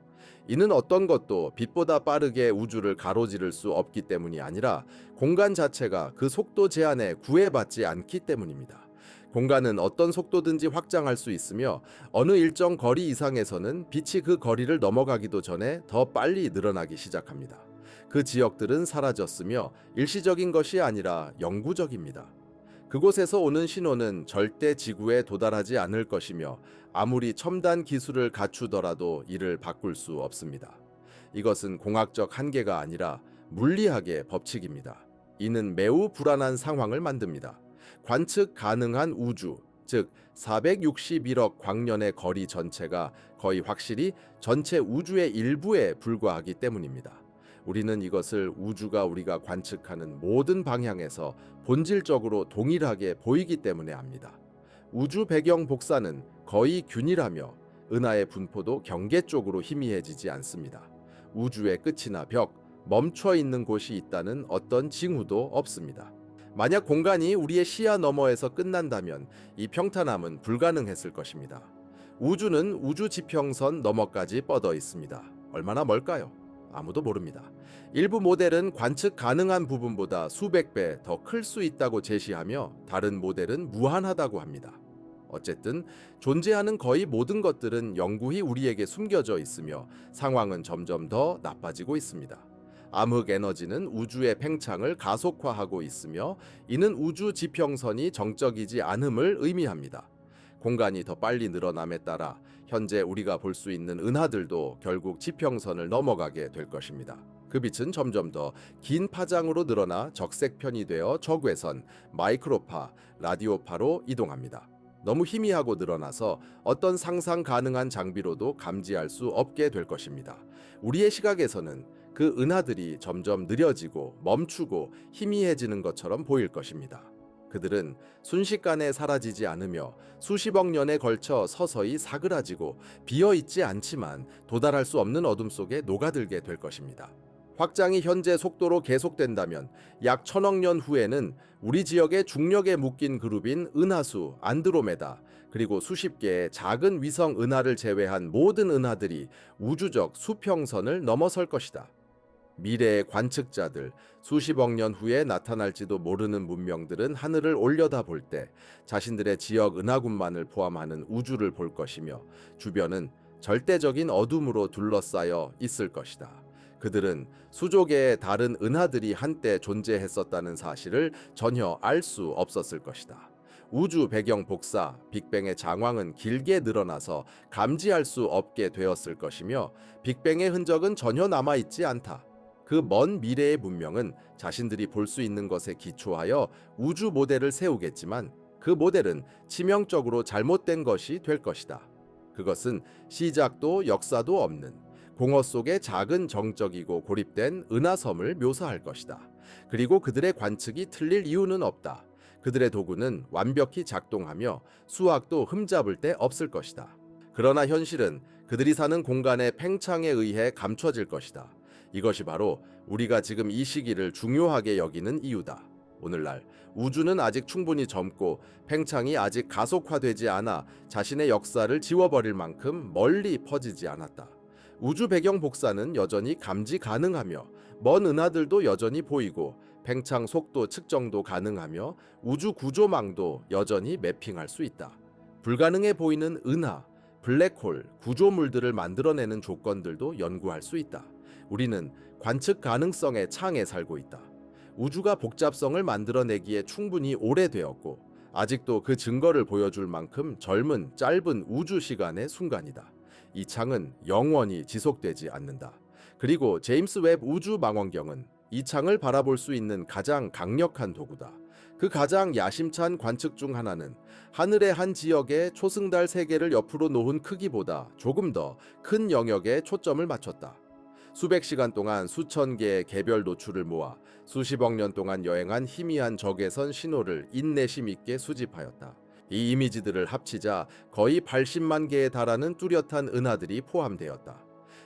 이는 어떤 것도 빛보다 빠르게 우주를 가로지를 수 없기 때문이 아니라 공간 자체가 그 속도 제한에 구애받지 않기 때문입니다. 공간은 어떤 속도든지 확장할 수 있으며 어느 일정 거리 이상에서는 빛이 그 거리를 넘어가기도 전에 더 빨리 늘어나기 시작합니다. 그 지역들은 사라졌으며 일시적인 것이 아니라 영구적입니다. 그곳에서 오는 신호는 절대 지구에 도달하지 않을 것이며 아무리 첨단 기술을 갖추더라도 이를 바꿀 수 없습니다. 이것은 공학적 한계가 아니라 물리학의 법칙입니다. 이는 매우 불안한 상황을 만듭니다. 관측 가능한 우주, 즉 461억 광년의 거리 전체가 거의 확실히 전체 우주의 일부에 불과하기 때문입니다. 우리는 이것을 우주가 우리가 관측하는 모든 방향에서 본질적으로 동일하게 보이기 때문에 압니다. 우주 배경 복사는 거의 균일하며 은하의 분포도 경계 쪽으로 희미해지지 않습니다. 우주의 끝이나 벽, 멈춰 있는 곳이 있다는 어떤 징후도 없습니다. 만약 공간이 우리의 시야 너머에서 끝난다면 이 평탄함은 불가능했을 것입니다. 우주는 우주 지평선 너머까지 뻗어 있습니다. 얼마나 멀까요? 아무도 모릅니다. 일부 모델은 관측 가능한 부분보다 수백 배 더 클 수 있다고 제시하며 다른 모델은 무한하다고 합니다. 어쨌든 존재하는 거의 모든 것들은 영구히 우리에게 숨겨져 있으며 상황은 점점 더 나빠지고 있습니다. 암흑 에너지는 우주의 팽창을 가속화하고 있으며 이는 우주 지평선이 정적이지 않음을 의미합니다. 공간이 더 빨리 늘어남에 따라 현재 우리가 볼 수 있는 은하들도 결국 지평선을 넘어가게 될 것입니다. 그 빛은 점점 더 긴 파장으로 늘어나 적색편이 되어 적외선, 마이크로파, 라디오파로 이동합니다. 너무 희미하고 늘어나서 어떤 상상 가능한 장비로도 감지할 수 없게 될 것입니다. 우리의 시각에서는 그 은하들이 점점 느려지고 멈추고 희미해지는 것처럼 보일 것입니다. 그들은 순식간에 사라지지 않으며 수십억 년에 걸쳐 서서히 사그라지고 비어있지 않지만 도달할 수 없는 어둠 속에 녹아들게 될 것입니다. 확장이 현재 속도로 계속된다면 약 1000억 년 후에는 우리 지역의 중력에 묶인 그룹인 은하수 안드로메다 그리고 수십 개의 작은 위성 은하를 제외한 모든 은하들이 우주적 수평선을 넘어설 것이다. 미래의 관측자들, 수십억 년 후에 나타날지도 모르는 문명들은 하늘을 올려다볼 때 자신들의 지역 은하군만을 포함하는 우주를 볼 것이며 주변은 절대적인 어둠으로 둘러싸여 있을 것이다. 그들은 수조계의 다른 은하들이 한때 존재했었다는 사실을 전혀 알 수 없었을 것이다. 우주 배경 복사, 빅뱅의 장황은 길게 늘어나서 감지할 수 없게 되었을 것이며 빅뱅의 흔적은 전혀 남아있지 않다. 그 먼 미래의 문명은 자신들이 볼 수 있는 것에 기초하여 우주 모델을 세우겠지만 그 모델은 치명적으로 잘못된 것이 될 것이다. 그것은 시작도 역사도 없는 공허 속의 작은 정적이고 고립된 은하섬을 묘사할 것이다. 그리고 그들의 관측이 틀릴 이유는 없다. 그들의 도구는 완벽히 작동하며 수학도 흠잡을 데 없을 것이다. 그러나 현실은 그들이 사는 공간의 팽창에 의해 감춰질 것이다. 이것이 바로 우리가 지금 이 시기를 중요하게 여기는 이유다. 오늘날 우주는 아직 충분히 젊고 팽창이 아직 가속화되지 않아 자신의 역사를 지워버릴 만큼 멀리 퍼지지 않았다. 우주 배경 복사는 여전히 감지 가능하며 먼 은하들도 여전히 보이고 팽창 속도 측정도 가능하며 우주 구조망도 여전히 매핑할 수 있다. 불가능해 보이는 은하, 블랙홀, 구조물들을 만들어내는 조건들도 연구할 수 있다. 우리는 관측 가능성의 창에 살고 있다. 우주가 복잡성을 만들어내기에 충분히 오래되었고 아직도 그 증거를 보여줄 만큼 젊은 짧은 우주 시간의 순간이다. 이 창은 영원히 지속되지 않는다. 그리고 제임스 웹 우주 망원경은 이 창을 바라볼 수 있는 가장 강력한 도구다. 그 가장 야심찬 관측 중 하나는 하늘의 한 지역에 초승달 3개를 옆으로 놓은 크기보다 조금 더 큰 영역에 초점을 맞췄다. 수백 시간 동안 수천 개의 개별 노출을 모아 수십억 년 동안 여행한 희미한 적외선 신호를 인내심 있게 수집하였다. 이 이미지들을 합치자 거의 80만 개에 달하는 뚜렷한 은하들이 포함되었다.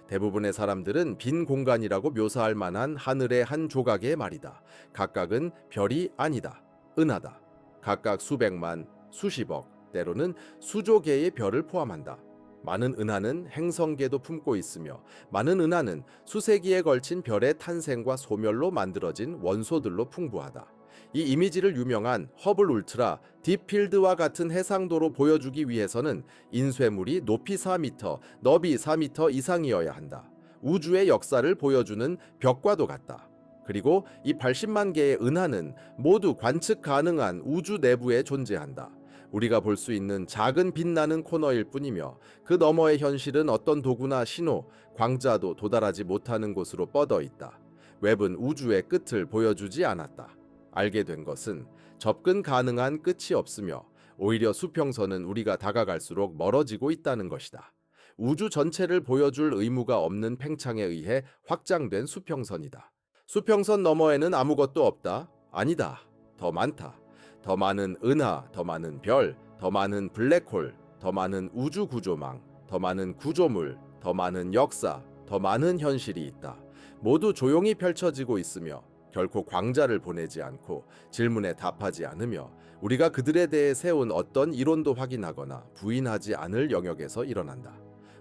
대부분의 사람들은 빈 공간이라고 묘사할 만한 하늘의 한 조각의 말이다. 각각은 별이 아니다. 은하다. 각각 수백만, 수십억, 때로는 수조 개의 별을 포함한다. 많은 은하는 행성계도 품고 있으며 많은 은하는 수세기에 걸친 별의 탄생과 소멸로 만들어진 원소들로 풍부하다. 이 이미지를 유명한 허블 울트라 딥필드와 같은 해상도로 보여주기 위해서는 인쇄물이 높이 4m, 너비 4m 이상이어야 한다. 우주의 역사를 보여주는 벽과도 같다. 그리고 이 80만 개의 은하는 모두 관측 가능한 우주 내부에 존재한다. 우리가 볼 수 있는 작은 빛나는 코너일 뿐이며 그 너머의 현실은 어떤 도구나 신호, 광자도 도달하지 못하는 곳으로 뻗어 있다. 웹은 우주의 끝을 보여주지 않았다. 알게 된 것은 접근 가능한 끝이 없으며 오히려 수평선은 우리가 다가갈수록 멀어지고 있다는 것이다. 우주 전체를 보여줄 의무가 없는 팽창에 의해 확장된 수평선이다. 수평선 너머에는 아무것도 없다. 아니다. 더 많다. 더 많은 은하, 더 많은 별, 더 많은 블랙홀, 더 많은 우주 구조망, 더 많은 구조물, 더 많은 역사, 더 많은 현실이 있다. 모두 조용히 펼쳐지고 있으며 결코 광자를 보내지 않고 질문에 답하지 않으며 우리가 그들에 대해 세운 어떤 이론도 확인하거나 부인하지 않을 영역에서 일어난다.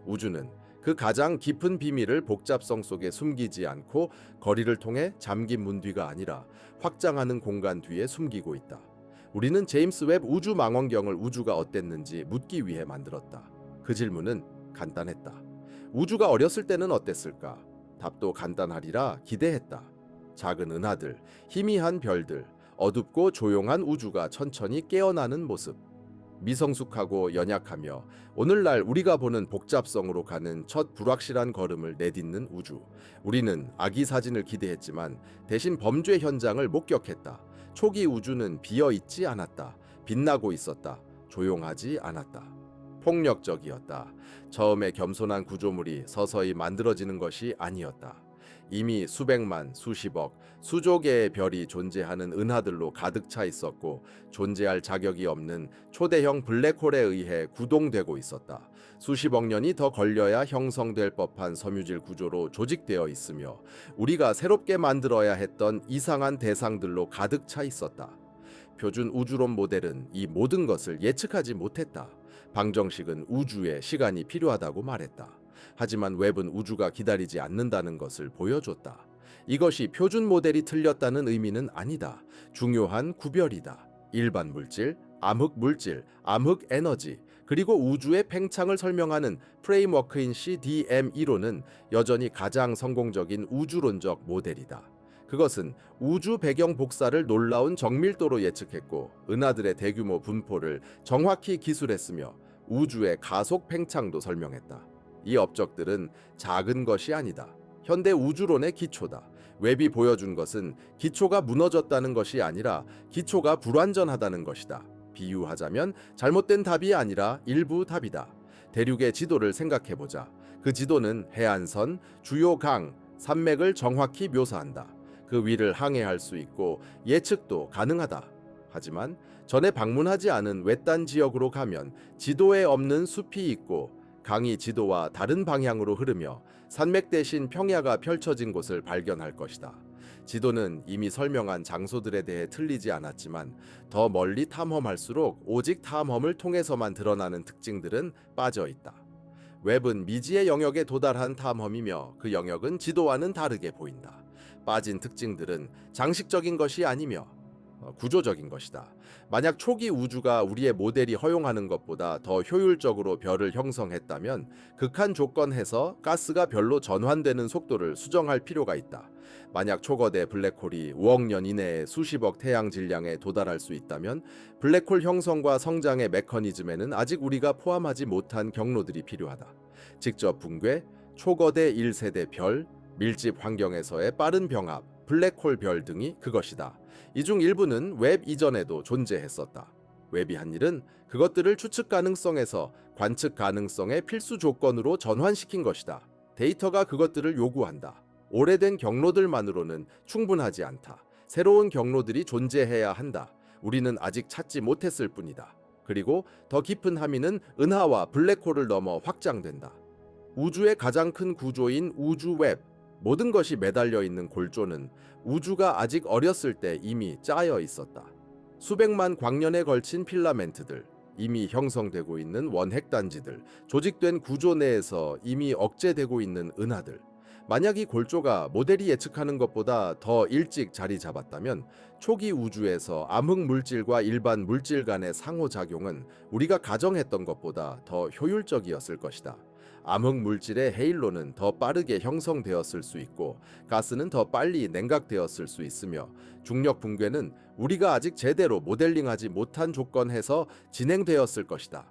우주는 그 가장 깊은 비밀을 복잡성 속에 숨기지 않고 거리를 통해 잠긴 문 뒤가 아니라 확장하는 공간 뒤에 숨기고 있다. 우리는 제임스 웹 우주 망원경을 우주가 어땠는지 묻기 위해 만들었다. 그 질문은 간단했다. 우주가 어렸을 때는 어땠을까? 답도 간단하리라 기대했다. 작은 은하들, 희미한 별들, 어둡고 조용한 우주가 천천히 깨어나는 모습. 미성숙하고 연약하며 오늘날 우리가 보는 복잡성으로 가는 첫 불확실한 걸음을 내딛는 우주. 우리는 아기 사진을 기대했지만 대신 범죄 현장을 목격했다. 초기 우주는 비어 있지 않았다. 빛나고 있었다. 조용하지 않았다. 폭력적이었다. 처음에 겸손한 구조물이 서서히 만들어지는 것이 아니었다. 이미 수백만, 수십억, 수조 개의 별이 존재하는 은하들로 가득 차 있었고 존재할 자격이 없는 초대형 블랙홀에 의해 구동되고 있었다. 수십억 년이 더 걸려야 형성될 법한 섬유질 구조로 조직되어 있으며 우리가 새롭게 만들어야 했던 이상한 대상들로 가득 차 있었다. 표준 우주론 모델은 이 모든 것을 예측하지 못했다. 방정식은 우주에 시간이 필요하다고 말했다. 하지만 웹은 우주가 기다리지 않는다는 것을 보여줬다. 이것이 표준 모델이 틀렸다는 의미는 아니다. 중요한 구별이다. 일반 물질, 암흑 물질, 암흑 에너지, 그리고 우주의 팽창을 설명하는 프레임워크인 CDM 이론은 여전히 가장 성공적인 우주론적 모델이다. 그것은 우주 배경 복사를 놀라운 정밀도로 예측했고 은하들의 대규모 분포를 정확히 기술했으며 우주의 가속 팽창도 설명했다. 이 업적들은 작은 것이 아니다. 현대 우주론의 기초다. 웹이 보여준 것은 기초가 무너졌다는 것이 아니라 기초가 불완전하다는 것이다. 비유하자면 잘못된 답이 아니라 일부 답이다. 대륙의 지도를 생각해보자. 그 지도는 해안선, 주요 강, 산맥을 정확히 묘사한다. 그 위를 항해할 수 있고 예측도 가능하다. 하지만 전에 방문하지 않은 외딴 지역으로 가면 지도에 없는 숲이 있고 강이 지도와 다른 방향으로 흐르며 산맥 대신 평야가 펼쳐진 곳을 발견할 것이다. 지도는 이미 설명한 장소들에 대해 틀리지 않았지만 더 멀리 탐험할수록 오직 탐험을 통해서만 드러나는 특징들은 빠져 있다. 웹은 미지의 영역에 도달한 탐험이며 그 영역은 지도와는 다르게 보인다. 빠진 특징들은 장식적인 것이 아니며 구조적인 것이다. 만약 초기 우주가 우리의 모델이 허용하는 것보다 더 효율적으로 별을 형성했다면 극한 조건 해서 가스가 별로 전환되는 속도를 수정할 필요가 있다. 만약 초거대 블랙홀이 5억 년 이내에 수십억 태양 질량에 도달할 수 있다면 블랙홀 형성과 성장의 메커니즘에는 아직 우리가 포함하지 못한 경로들이 필요하다. 직접 붕괴, 초거대 1세대 별, 밀집 환경에서의 빠른 병합, 블랙홀 별 등이 그것이다. 이 중 일부는 웹 이전에도 존재했었다. 웹이 한 일은 그것들을 추측 가능성에서 관측 가능성의 필수 조건으로 전환시킨 것이다. 데이터가 그것들을 요구한다. 오래된 경로들만으로는 충분하지 않다. 새로운 경로들이 존재해야 한다. 우리는 아직 찾지 못했을 뿐이다. 그리고 더 깊은 함의는 은하와 블랙홀을 넘어 확장된다. 우주의 가장 큰 구조인 우주 웹, 모든 것이 매달려 있는 골조는 우주가 아직 어렸을 때 이미 짜여 있었다. 수백만 광년에 걸친 필라멘트들, 이미 형성되고 있는 원핵단지들, 조직된 구조 내에서 이미 억제되고 있는 은하들. 만약 이 골조가 모델이 예측하는 것보다 더 일찍 자리 잡았다면 초기 우주에서 암흑 물질과 일반 물질 간의 상호작용은 우리가 가정했던 것보다 더 효율적이었을 것이다. 암흑 물질의 헤일로는 더 빠르게 형성되었을 수 있고 가스는 더 빨리 냉각되었을 수 있으며 중력 붕괴는 우리가 아직 제대로 모델링하지 못한 조건에서 진행되었을 것이다.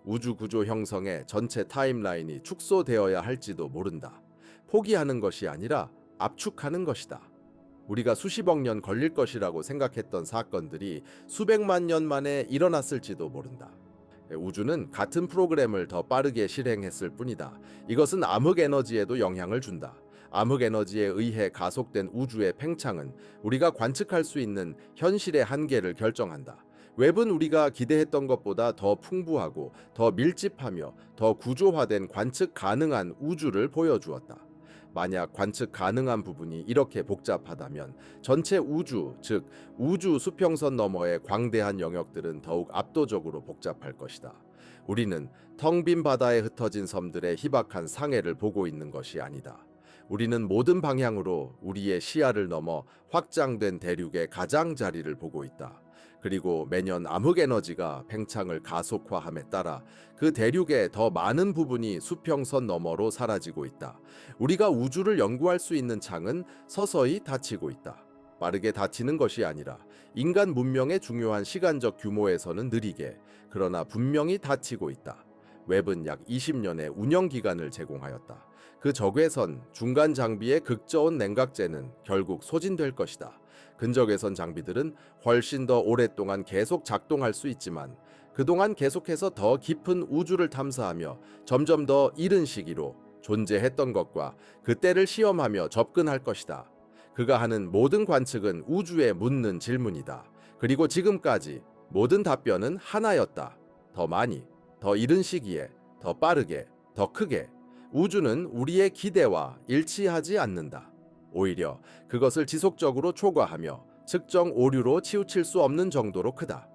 우주 구조 형성의 전체 타임라인이 축소되어야 할지도 모른다. 포기하는 것이 아니라 압축하는 것이다. 우리가 수십억 년 걸릴 것이라고 생각했던 사건들이 수백만 년 만에 일어났을지도 모른다. 우주는 같은 프로그램을 더 빠르게 실행했을 뿐이다. 이것은 암흑 에너지에도 영향을 준다. 암흑 에너지에 의해 가속된 우주의 팽창은 우리가 관측할 수 있는 현실의 한계를 결정한다. 웹은 우리가 기대했던 것보다 더 풍부하고 더 밀집하며 더 구조화된 관측 가능한 우주를 보여주었다. 만약 관측 가능한 부분이 이렇게 복잡하다면 전체 우주, 즉 우주 수평선 너머의 광대한 영역들은 더욱 압도적으로 복잡할 것이다. 우리는 텅 빈 바다에 흩어진 섬들의 희박한 상해를 보고 있는 것이 아니다. 우리는 모든 방향으로 우리의 시야를 넘어 확장된 대륙의 가장자리를 보고 있다. 그리고 매년 암흑 에너지가 팽창을 가속화함에 따라 그 대륙의 더 많은 부분이 수평선 너머로 사라지고 있다. 우리가 우주를 연구할 수 있는 창은 서서히 닫히고 있다. 빠르게 닫히는 것이 아니라 인간 문명의 중요한 시간적 규모에서는 느리게, 그러나 분명히 닫히고 있다. 웹은 약 20년의 운영 기간을 제공하였다. 그 적외선 중간 장비의 극저온 냉각재는 결국 소진될 것이다. 근적외선 장비들은 훨씬 더 오랫동안 계속 작동할 수 있지만 그동안 계속해서 더 깊은 우주를 탐사하며 점점 더 이른 시기로 존재했던 것과 그때를 시험하며 접근할 것이다. 그가 하는 모든 관측은 우주에 묻는 질문이다. 그리고 지금까지 모든 답변은 하나였다. 더 많이, 더 이른 시기에, 더 빠르게, 더 크게. 우주는 우리의 기대와 일치하지 않는다. 오히려 그것을 지속적으로 초과하며 측정 오류로 치우칠 수 없는 정도로 크다.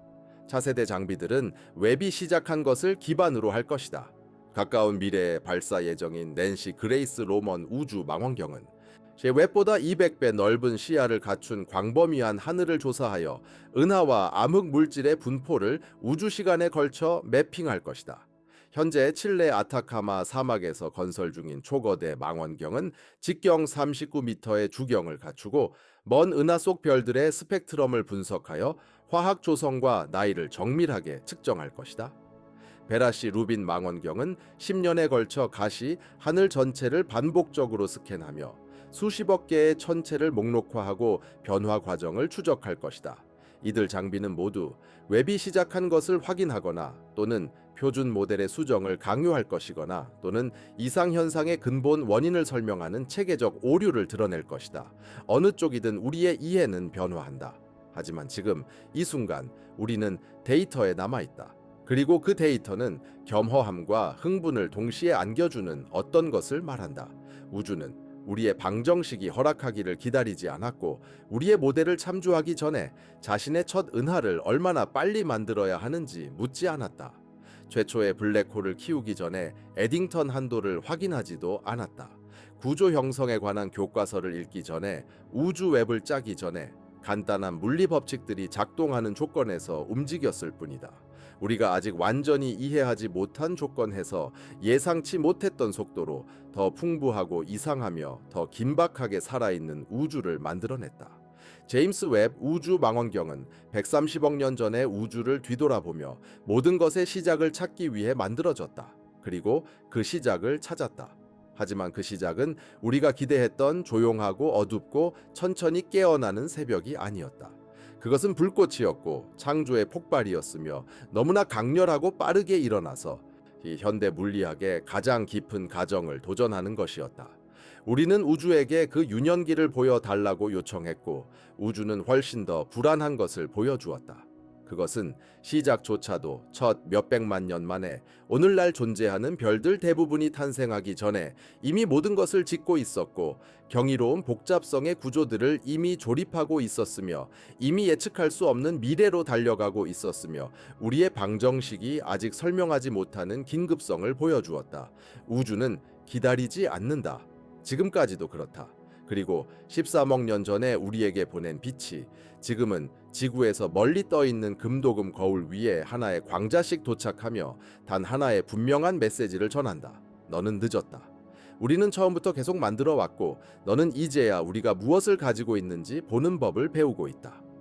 차세대 장비들은 웹이 시작한 것을 기반으로 할 것이다. 가까운 미래에 발사 예정인 낸시 그레이스 로먼 우주 망원경은 웹보다 200배 넓은 시야를 갖춘 광범위한 하늘을 조사하여 은하와 암흑 물질의 분포를 우주 시간에 걸쳐 매핑할 것이다. 현재 칠레 아타카마 사막에서 건설 중인 초거대 망원경은 직경 39m의 주경을 갖추고 먼 은하 속 별들의 스펙트럼을 분석하여 화학 조성과 나이를 정밀하게 측정할 것이다. 베라시 루빈 망원경은 10년에 걸쳐 가시 하늘 전체를 반복적으로 스캔하며 수십억 개의 천체를 목록화하고 변화 과정을 추적할 것이다. 이들 장비는 모두 웹이 시작한 것을 확인하거나 또는 표준 모델의 수정을 강요할 것이거나 또는 이상현상의 근본 원인을 설명하는 체계적 오류를 드러낼 것이다. 어느 쪽이든 우리의 이해는 변화한다. 하지만 지금 이 순간 우리는 데이터에 남아있다. 그리고 그 데이터는 겸허함과 흥분을 동시에 안겨주는 어떤 것을 말한다. 우주는 우리의 방정식이 허락하기를 기다리지 않았고 우리의 모델을 참조하기 전에 자신의 첫 은하를 얼마나 빨리 만들어야 하는지 묻지 않았다. 최초의 블랙홀을 키우기 전에 에딩턴 한도를 확인하지도 않았다. 구조 형성에 관한 교과서를 읽기 전에 우주 웹을 짜기 전에 간단한 물리 법칙들이 작동하는 조건에서 움직였을 뿐이다. 우리가 아직 완전히 이해하지 못한 조건에서 예상치 못했던 속도로 더 풍부하고 이상하며 더 긴박하게 살아있는 우주를 만들어냈다. 제임스 웹 우주 망원경은 130억 년 전의 우주를 뒤돌아보며 모든 것의 시작을 찾기 위해 만들어졌다. 그리고 그 시작을 찾았다. 하지만 그 시작은 우리가 기대했던 조용하고 어둡고 천천히 깨어나는 새벽이 아니었다. 그것은 불꽃이었고 창조의 폭발이었으며 너무나 강렬하고 빠르게 일어나서 이 현대 물리학의 가장 깊은 가정을 도전하는 것이었다. 우리는 우주에게 그 유년기를 보여달라고 요청했고 우주는 훨씬 더 불안한 것을 보여주었다. 그것은 시작조차도 첫 몇백만 년 만에 오늘날 존재하는 별들 대부분이 탄생하기 전에 이미 모든 것을 짓고 있었고 경이로운 복잡성의 구조들을 이미 조립하고 있었으며 이미 예측할 수 없는 미래로 달려가고 있었으며 우리의 방정식이 아직 설명하지 못하는 긴급성을 보여주었다. 우주는 기다리지 않는다. 지금까지도 그렇다. 그리고 13억 년 전에 우리에게 보낸 빛이 지금은 지구에서 멀리 떠있는 금도금 거울 위에 하나의 광자씩 도착하며 단 하나의 분명한 메시지를 전한다. 너는 늦었다. 우리는 처음부터 계속 만들어 왔고 너는 이제야 우리가 무엇을 가지고 있는지 보는 법을 배우고 있다.